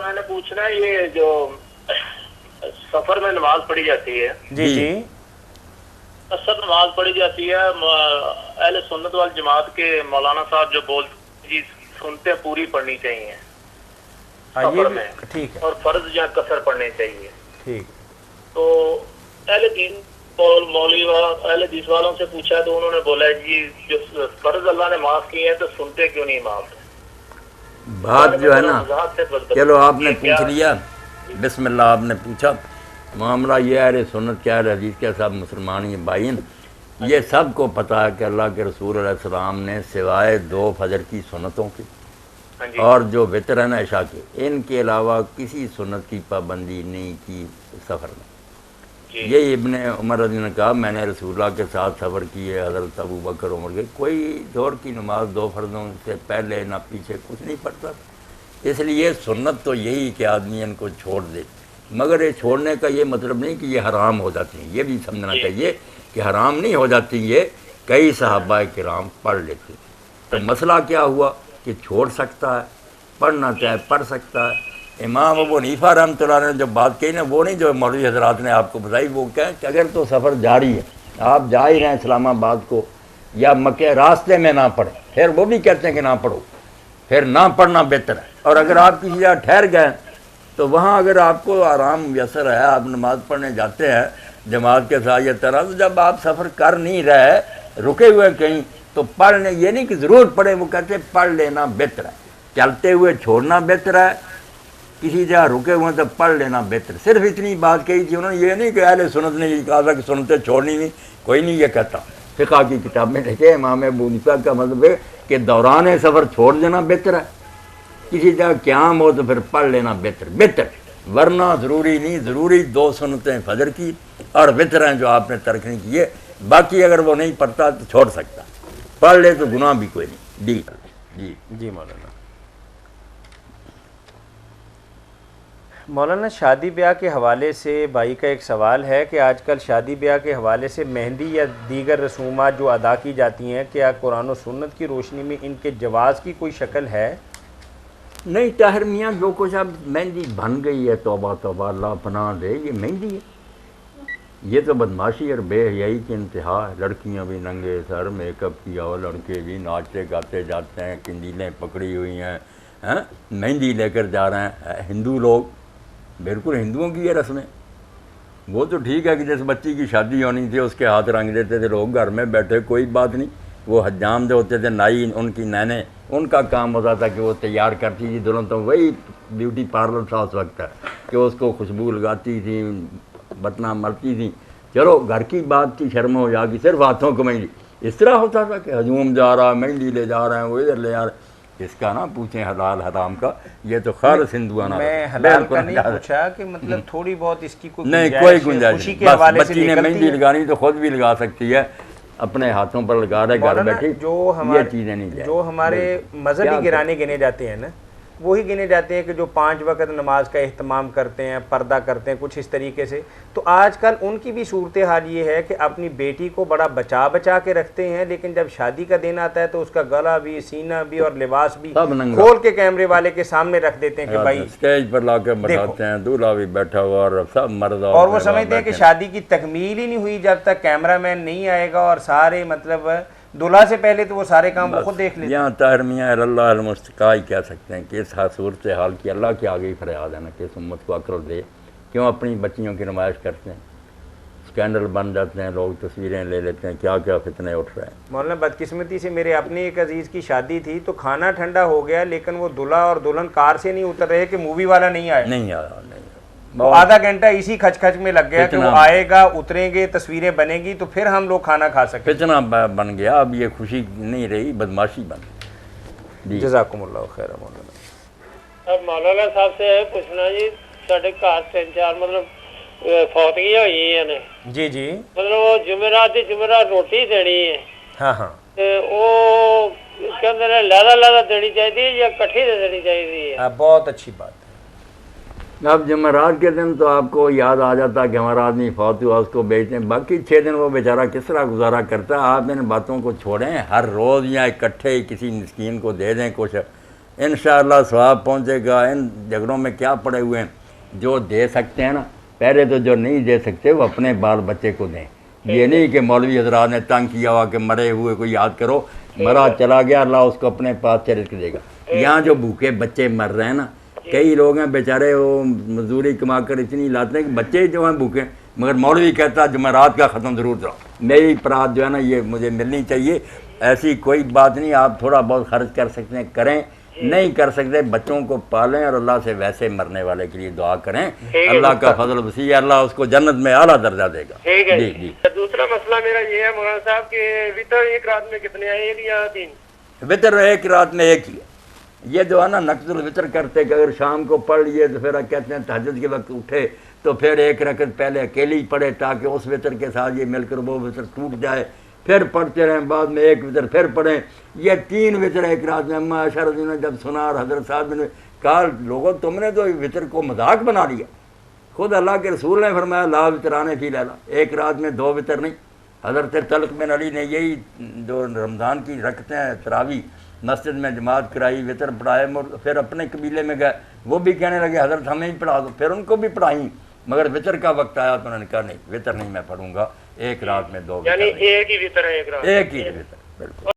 میں نے پوچھنا ہے یہ جو سفر میں نماز پڑھی جاتی ہے، جی جی اکثر نماز پڑھی جاتی ہے، اہل سنت وال جماعت کے مولانا صاحب جو بولتے جی سنتے پوری پڑھنی چاہیے سفر میں، ٹھیک ہے، اور فرض یا قصر پڑھنے چاہیے. ٹھیک. تو اہل دین مولوی اہل حدیث والوں سے پوچھا تو انہوں نے بولا جی جو فرض اللہ نے معاف کیے ہیں تو سنتے کیوں نہیں معاف؟ بات جو ہے نا، چلو آپ نے پوچھ لیا، بسم اللہ آپ نے پوچھا. معاملہ یہ ہے سنت کیا ہے، حدیث کیا، سب مسلمان یہ بھائین، یہ سب کو پتہ ہے کہ اللہ کے رسول علیہ السلام نے سوائے 2 فجر کی سنتوں کی اور جو وتر ہے نا عشاء کے، ان کے علاوہ کسی سنت کی پابندی نہیں کی سفر میں. یہ ابن عمر رضی اللہ نے کہا میں نے رسول اللہ کے ساتھ سفر کیے، حضرت ابو بکر عمر کے، کوئی دور کی نماز 2 فرضوں سے پہلے نہ پیچھے کچھ نہیں پڑتا. اس لیے سنت تو یہی کہ آدمی ان کو چھوڑ دے، مگر یہ چھوڑنے کا یہ مطلب نہیں کہ یہ حرام ہو جاتی ہیں. یہ بھی سمجھنا چاہیے کہ حرام نہیں ہو جاتی، یہ کئی صحابہ کرام پڑھ لیتے. تو مسئلہ کیا ہوا کہ چھوڑ سکتا ہے، پڑھنا چاہے پڑھ سکتا ہے. امام ابو حنیفہ رحمۃ اللہ نے جو بات کہی نا، وہ نہیں جو مولوی حضرات نے آپ کو بتائی، وہ کہیں کہ اگر تو سفر جاری ہے، آپ جا ہی رہے ہیں اسلام آباد کو یا مکہ، راستے میں نہ پڑھیں، پھر وہ بھی کہتے ہیں کہ نہ پڑھو، پھر نہ پڑھنا بہتر ہے. اور اگر آپ کسی جگہ ٹھہر گئے تو وہاں اگر آپ کو آرام میسر ہے، آپ نماز پڑھنے جاتے ہیں جماعت کے ساتھ یہ طرح، تو جب آپ سفر کر نہیں رہے، رکے ہوئے کہیں، تو پڑھنے یہ نہیں کہ ضرورت پڑے، وہ کہتے ہیں پڑھ لینا بہتر ہے. چلتے ہوئے چھوڑنا بہتر ہے، کسی جگہ رکے ہوئے تو پڑھ لینا بہتر. صرف اتنی بات کہی تھی انہوں نے، یہ نہیں کہ اہل سنت نے یہ کہا تھا کہ سنتیں چھوڑنی نہیں، کوئی نہیں یہ کہتا. فقہ کی کتاب میں لکھے امام ابو حنیفہ کا مطلب ہے کہ دوران سفر چھوڑ دینا بہتر ہے، کسی جگہ قیام ہو تو پھر پڑھ لینا بہتر، ورنہ ضروری نہیں. ضروری 2 سنتیں فجر کی اور وتر ہیں جو آپ نے ترک نہیں کیے، باقی اگر وہ نہیں پڑھتا تو چھوڑ سکتا، پڑھ لے تو گناہ بھی کوئی نہیں. جی مولانا شادی بیاہ کے حوالے سے بھائی کا ایک سوال ہے کہ آج کل شادی بیاہ کے حوالے سے مہندی یا دیگر رسومات جو ادا کی جاتی ہیں، کیا قرآن و سنت کی روشنی میں ان کے جواز کی کوئی شکل ہے؟ نہیں طاہر میاں، جو کچھ اب مہندی بن گئی ہے، توبہ توبہ اللہ پناہ دے، یہ مہندی ہے، یہ تو بدماشی اور بے حیائی کی انتہا ہے. لڑکیاں بھی ننگے سر میک اپ کیا ہو، لڑکے بھی ناچتے گاتے جاتے ہیں، کنڈیلیں پکڑی ہوئی ہیں، مہندی لے کر جا رہے ہیں. ہندو لوگ بالکل ہندوؤں کی یہ رسمیں. وہ تو ٹھیک ہے کہ جس بچی کی شادی ہونی تھی اس کے ہاتھ رنگ دیتے تھے لوگ، گھر میں بیٹھے کوئی بات نہیں. وہ حجام جو ہوتے تھے، نائی ان کی نینیں، ان کا کام ہوتا تھا کہ وہ تیار کرتی تھی دلہن. تو وہی بیوٹی پارلر تھا اس وقت کہ اس کو خوشبو لگاتی تھی، بٹنا مرتی تھی. چلو گھر کی بات تھی، شرم ہو جا کی، صرف ہاتھوں کو مہندی. اس طرح ہوتا تھا کہ ہجوم جا رہا، مہندی لے جا رہے ہیں، وہ ادھر لے جا رہے ہیں. اس کا نہ پوچھیں حلال حرام کا، یہ تو خالص ہندوانہ. میں حلال کا نہیں پوچھا کہ مطلب تھوڑی بہت اس کی کوئی نہیں، کوئی گنجائش نہیں. بس بچی نے مہندی لگانی تو خود بھی لگا سکتی ہے، اپنے ہاتھوں پر لگا رہے گھر بیٹھی، یہ چیزیں نہیں جائیں. جو ہمارے مذہبی گرانے گنے جاتے ہیں نا، وہی گنے جاتے ہیں کہ جو 5 وقت نماز کا اہتمام کرتے ہیں، پردہ کرتے ہیں کچھ اس طریقے سے. تو آج کل ان کی بھی صورتحال یہ ہے کہ اپنی بیٹی کو بڑا بچا کے رکھتے ہیں، لیکن جب شادی کا دن آتا ہے تو اس کا گلا بھی، سینہ بھی اور لباس بھی کھول کے کیمرے والے کے سامنے رکھ دیتے ہیں کہ بھائی اسٹیج پر لا کے بتاتے ہیں، دولہا بھی بیٹھا ہوا اور سب مرد، اور وہ سمجھتے ہیں کہ شادی کی تکمیل ہی نہیں ہوئی جب تک کیمرہ مین نہیں آئے گا، اور سارے مطلب دلہا سے پہلے تو وہ سارے کام وہ خود دیکھ لیتے ہیں. یہاں طاہر میاں اللہ المستقا ہی کہہ سکتے ہیں کہ اس صورت حال کی اللہ کے آگے ہی فریاد ہے نا کہ اس امت کو عقل دے. کیوں اپنی بچیوں کی نمائش کرتے ہیں، اسکینڈل بن جاتے ہیں، لوگ تصویریں لے لیتے ہیں، کیا کیا فتنے اٹھ رہے ہیں. مولانا بدقسمتی سے میرے اپنے ایک عزیز کی شادی تھی تو کھانا ٹھنڈا ہو گیا، لیکن وہ دلہا اور دلہن کار سے نہیں اتر رہے کہ مووی والا نہیں آیا. آدھا گھنٹہ اسی کھچ میں لگ گیا کہ وہ آئے گا، اتریں گے، تصویریں بنے گی تو پھر ہم لوگ کھانا کھا سکیں. فتنہ بن گیا. اب یہ خوشی نہیں رہی، بدماشی بن گئی. جزاکم اللہ خیر. مولانا اب مولانا صاحب سے پوچھنا جی، ساڈے گھر 3-4 مطلب فوتگیاں ہوئی ہیں نے. جی مطلب وہ جمعرات روٹی دینی ہے. ہاں وہ کہندے نے لہدا دینی چاہیے یا کٹھی دینی چاہیے؟ بہت اچھی بات ہے. اب جمعرات کے دن تو آپ کو یاد آ جاتا کہ ہمارا آدمی فوت ہوا، اس کو بیچتے ہیں. باقی 6 دن وہ بیچارہ کس طرح گزارا کرتا ہے. آپ ان باتوں کو چھوڑیں، ہر روز یا اکٹھے کسی مسکین کو دے دیں کچھ، انشاءاللہ ثواب پہنچے گا. ان جھگڑوں میں کیا پڑے ہوئے ہیں, جو دے سکتے ہیں نا پہلے تو جو نہیں دے سکتے وہ اپنے بال بچے کو دیں. یہ نہیں کہ مولوی حضرات نے تنگ کیا ہوا کہ مرے ہوئے کو یاد کرو, مرا چلا گیا اللہ اس کو اپنے پاس سے رزق دے گا. یہاں جو بھوکے بچے مر رہے ہیں نا, کئی لوگ ہیں بیچارے وہ مزدوری کما کر اتنی لاتے ہیں کہ بچے جو ہیں بھوکے, مگر مولوی کہتا جمعرات کا ختم ضرور کرو. میری پرات جو ہے نا یہ مجھے ملنی چاہیے. ایسی کوئی بات نہیں, آپ تھوڑا بہت خرچ کر سکتے ہیں کریں, نہیں کر سکتے بچوں کو پالیں اور اللہ سے ویسے مرنے والے کے لیے دعا کریں. اللہ کا فضل وسیع ہے, اللہ اس کو جنت میں اعلیٰ درجہ دے گا. جی جی. دوسرا مسئلہ میرا یہ ہے مولانا صاحب کہ وطر ایک رات میں کتنے ہیں, ایک یا 3؟ وطر ایک رات میں ایک ہی ہے. یہ جو ہے نا نقض الوطر کرتے کہ اگر شام کو پڑھ لیے تو پھر کہتے ہیں تہجد کے وقت اٹھے تو پھر ایک رکعت پہلے اکیلی پڑھے تاکہ اس وطر کے ساتھ یہ مل کر وہ وطر ٹوٹ جائے, پھر پڑھتے رہیں, بعد میں ایک وطر پھر پڑھیں. یہ 3 وطر ایک رات میں. اما عائشہ رضی اللہ عنہا نے جب سنا اور حضرت صاحب نے کہا لوگوں تم نے تو وطر کو مذاق بنا لیا, خود اللہ کے رسول نے فرمایا لا وطرانے فی لیلہ, ایک رات میں 2 وطر نہیں. حضرت طلق بن علی نے یہی جو رمضان کی رکھتے ہیں تراویح مسجد میں جماعت کرائی, وطر پڑھائے, پھر اپنے قبیلے میں گئے, وہ بھی کہنے لگے حضرت ہمیں ہی پڑھا دو, پھر ان کو بھی پڑھائیں, مگر وطر کا وقت آیا تو انہوں نے کہا نہیں وطر نہیں میں پڑھوں گا, ایک رات میں 2 وطر. یعنی ایک ہی وطر ہے ایک رات, ایک ہی وطر بالکل.